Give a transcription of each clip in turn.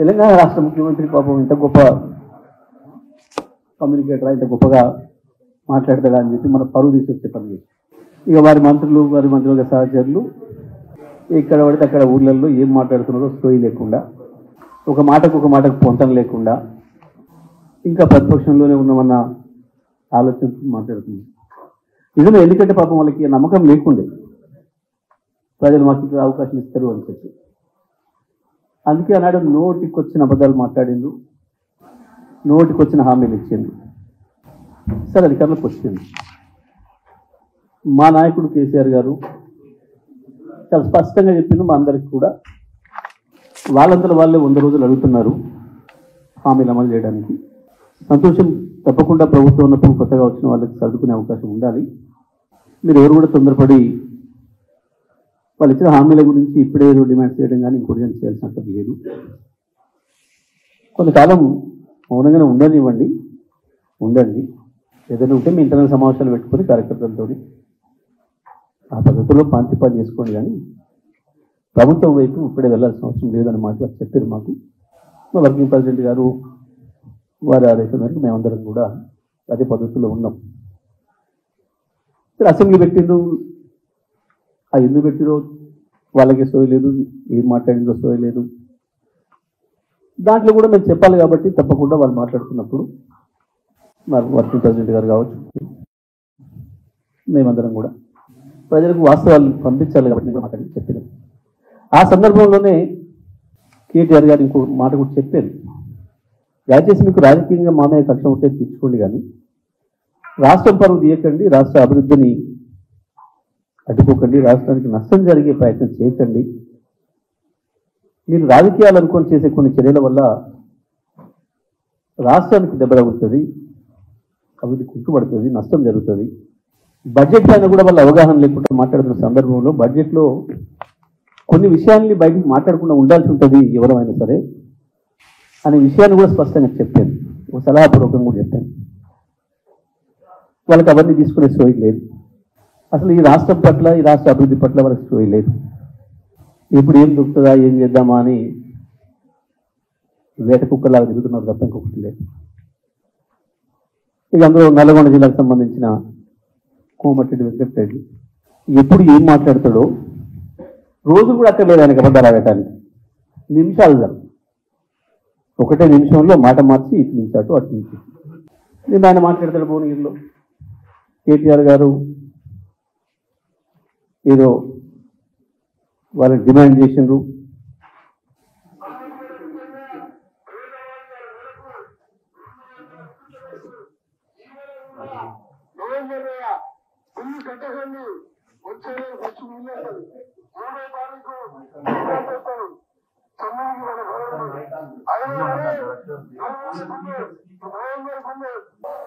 తెలంగాణ రాష్ట్ర ముఖ్యమంత్రి పాపం ఇంత గొప్ప కమ్యూనికేటరా, ఇంత గొప్పగా మాట్లాడతాడా అని చెప్పి మన పరువు తీసుకొచ్చే పని. ఇక వారి మంత్రుల సహచరులు ఇక్కడ పడితే అక్కడ ఊళ్ళల్లో ఏం మాట్లాడుతున్నారో స్టోరీ లేకుండా, ఒక మాటకు పొంతం లేకుండా ఇంకా ప్రతిపక్షంలోనే ఉన్నామన్న ఆలోచనతో మాట్లాడుతుంది. నిజమే, ఎందుకంటే పాపం వాళ్ళకి నమ్మకం లేకుండే ప్రజలు మాకు అవకాశం ఇస్తారు అని చెప్పి. అందుకే ఆనాడు నోటికొచ్చిన అబద్ధాలు మాట్లాడిండు, నోటికొచ్చిన హామీలు ఇచ్చిండు. సరే, అధికారులకు వచ్చింది. మా నాయకుడు కేసీఆర్ గారు చాలా స్పష్టంగా చెప్పిండు మా అందరికి కూడా, వాళ్ళందరూ వాళ్ళే 100 రోజులు అడుగుతున్నారు హామీలు అమలు చేయడానికి. సంతోషం, తప్పకుండా ప్రభుత్వం ఉన్నప్పుడు కొత్తగా వచ్చిన వాళ్ళకి సర్దుకునే అవకాశం ఉండాలి. మీరు ఎవరు కూడా తొందరపడి వాళ్ళు ఇచ్చిన హామీల గురించి ఇప్పుడే ఏదో డిమాండ్ చేయడం కానీ ఇంకోటి కానీ చేయాల్సినంత లేదు. కొంతకాలం మౌనంగానే ఉండండి. ఏదైనా ఉంటే మీ ఇంటర్నల్ సమావేశాలు పెట్టుకొని కార్యకర్తలతో ఆ పద్ధతిలో పాంతిపాలు చేసుకోండి, కానీ ప్రభుత్వం వైపు ఇప్పుడే వెళ్ళాల్సిన అవసరం లేదని మాట చెప్పారు మాకు. మా వర్కింగ్ ప్రెసిడెంట్ గారు వారి ఆదేశం మేరకు మేమందరం కూడా అదే పద్ధతిలో ఉన్నాం. అసెంబ్లీ పెట్టిండ్రు, ఆ ఎందుకు పెట్టిరో వాళ్ళకి సోయలేదు, ఏం మాట్లాడిందో సోయలేదు. దాంట్లో కూడా మేము చెప్పాలి కాబట్టి తప్పకుండా వాళ్ళు మాట్లాడుతున్నప్పుడు మా వర్కింగ్ ప్రెసిడెంట్ గారు కావచ్చు, మేమందరం కూడా ప్రజలకు వాస్తవాలు పంపించాలి కాబట్టి మాట్లాడి చెప్పినాం. ఆ సందర్భంలోనే కేటీఆర్ గారు ఇంకో మాట కూడా చెప్పారు, దయచేసి మీకు రాజకీయంగా మామయ్య కక్ష ఉంటే తీర్చుకోండి, కానీ రాష్ట్రం పరువు తీయకండి, రాష్ట్ర అభివృద్ధిని అడ్డుకోకండి, రాష్ట్రానికి నష్టం జరిగే ప్రయత్నం చేయకండి. మీరు రాజకీయాలు అనుకొని చేసే కొన్ని చర్యల వల్ల రాష్ట్రానికి దెబ్బ తగులుతుంది, అభివృద్ధి కుంటుపడుతుంది, నష్టం జరుగుతుంది. బడ్జెట్ పైన కూడా వాళ్ళు అవగాహన లేకుండా మాట్లాడుతున్న సందర్భంలో బడ్జెట్లో కొన్ని విషయాల్ని బయటికి మాట్లాడకుండా ఉండాల్సి ఉంటుంది ఎవరైనా సరే అనే విషయాన్ని కూడా స్పష్టంగా చెప్పాను, ఒక సలహాపూర్వకంగా కూడా చెప్పాను. వాళ్ళకి అవన్నీ తీసుకునే సోయి లేదు. అసలు ఈ రాష్ట్రం పట్ల, ఈ రాష్ట్ర అభివృద్ధి పట్ల వాళ్ళకి సోయి లేదు. ఇప్పుడు ఏం దొరుకుతుందా, ఏం చేద్దామా అని వేట కుక్కలాగా తిరుగుతున్నారు తప్ప ఇంకొకటి లేదు. ఇక అందులో నల్గొండ జిల్లాకు సంబంధించిన కోమటిరెడ్డి వెంకటరెడ్డి ఎప్పుడు ఏం మాట్లాడతాడో రోజు కూడా అక్కడ లేదు ఆయనకి అబద్ధాలు ఆడటానికి. నిమిషాలు సార్, ఒకటే నిమిషంలో మాట మార్చి ఇటు నుంచి అటు, అటు నుంచి నేను ఆయన మాట్లాడతాడు. భువనగిరిలో కేటీఆర్ గారు ఏదో వాళ్ళని డిమాండ్ చేసిండ్రు,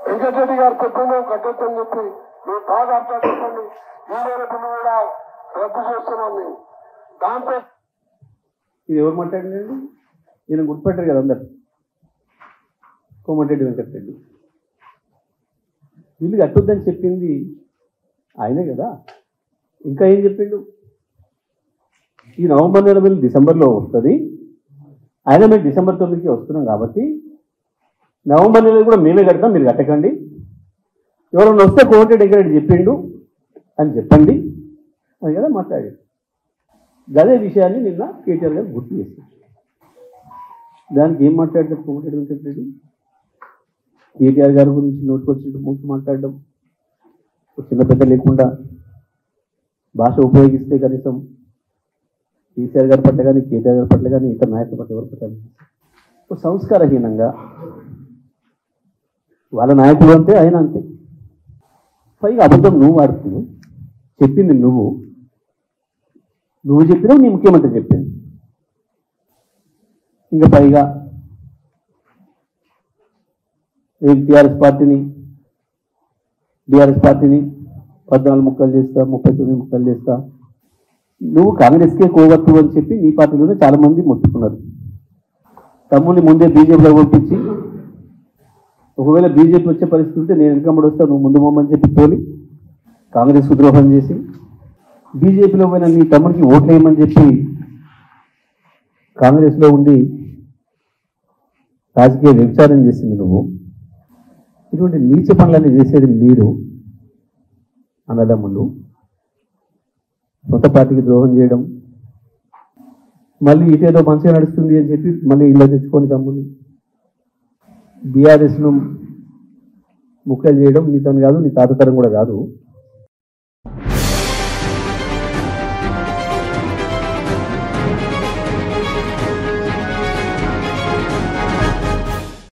వెంకటరెడ్డి గారు చెప్పండి కట్టొచ్చని చెప్పి మేము బాగా అర్థం చెప్పండి, కూడా రద్దు చేస్తున్నాం. దాంతో ఇది ఎవరు మాట్లాడిందండి? ఈయన గుర్తుపెట్టారు కదా అందరు, కోమటిరెడ్డి వెంకటరెడ్డి. వీళ్ళు కట్టొద్దని చెప్పింది ఆయనే కదా. ఇంకా ఏం చెప్పిండు? ఈ నవంబర్ నెల బిల్లు డిసెంబర్లో వస్తుంది, ఆయన మేము డిసెంబర్ 9కి వస్తున్నాం కాబట్టి నవంబర్ నెల కూడా మేమే కడతాం, మీరు కట్టకండి. ఎవరైనా వస్తే కోమటిరెడ్డి వెంకటరెడ్డి చెప్పిండు అని చెప్పండి అని కదా మాట్లాడాడు. అదే విషయాన్ని నిన్న కేటీఆర్ గారు గుర్తు చేశారు. దానికి ఏం మాట్లాడతారు కోమటిరెడ్డి వెంకటరెడ్డి? కేటీఆర్ గారి గురించి నోటుకొచ్చినట్టు ముందు మాట్లాడడం, చిన్న పెద్ద లేకుండా భాష ఉపయోగిస్తే కనీసం కేసీఆర్ గారి పట్ల కానీ, కేటీఆర్ గారి పట్ల కానీ, ఇతర నాయకుల పట్ల ఎవరి పట్ల సంస్కారహీనంగా, వాళ్ళ నాయకులు అంతే, ఆయన అంతే. పైగా అబద్ధం నువ్వు ఆడుతున్నావు, చెప్పింది నువ్వు చెప్పినావు, నీ ముఖ్యమంత్రి చెప్పింది. ఇంకా పైగా బీఆర్ఎస్ పార్టీని 14 ముక్కలు చేస్తా, 39 ముక్కలు చేస్తా. నువ్వు కాంగ్రెస్కే కోవట్టు అని చెప్పి నీ పార్టీలోనే చాలా మంది మొత్తుకున్నారు. తమ్ముడిని ముందే బీజేపీలో పంపించి, ఒకవేళ బీజేపీ వచ్చే పరిస్థితి ఉంటే నేను వెనకమ్మడి వస్తా, నువ్వు ముందు మమ్మని చెప్పి తోలి కాంగ్రెస్కు ద్రోహం చేసి, బీజేపీలో పోయిన నీ తమ్ముడికి ఓట్లు వేయమని చెప్పి కాంగ్రెస్లో ఉండి రాజకీయ వ్యభిచారం చేసింది నువ్వు. ఇటువంటి నీచ పనులన్నీ చేసేది మీరు అన్నదమ్ములు. సొంత పార్టీకి ద్రోహం చేయడం, మళ్ళీ ఇటేదో మంచిగా నడుస్తుంది అని చెప్పి మళ్ళీ ఇళ్ళ తెచ్చుకొని తమ్ముని బీఆర్ఎస్ను ముక్కలు చేయడం నీతో కాదు, నీ తాత తరం కూడా కాదు.